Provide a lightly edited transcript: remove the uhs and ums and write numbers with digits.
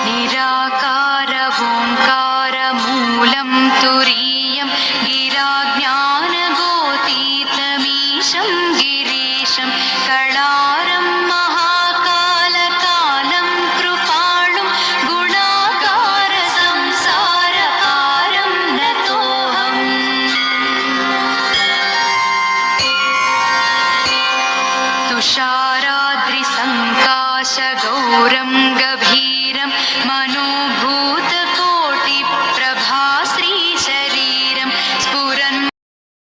निराकारवोङ्कारमूलं तुरीयं गिराज्ञानगोतीतमीशं गिरीशं कळारं महाकालकालं कृपाणुं गुणाकारसंसारकारं नतोऽहम्। तुषाराद्रिसङ्काशगौरं गभीरं मनोबलं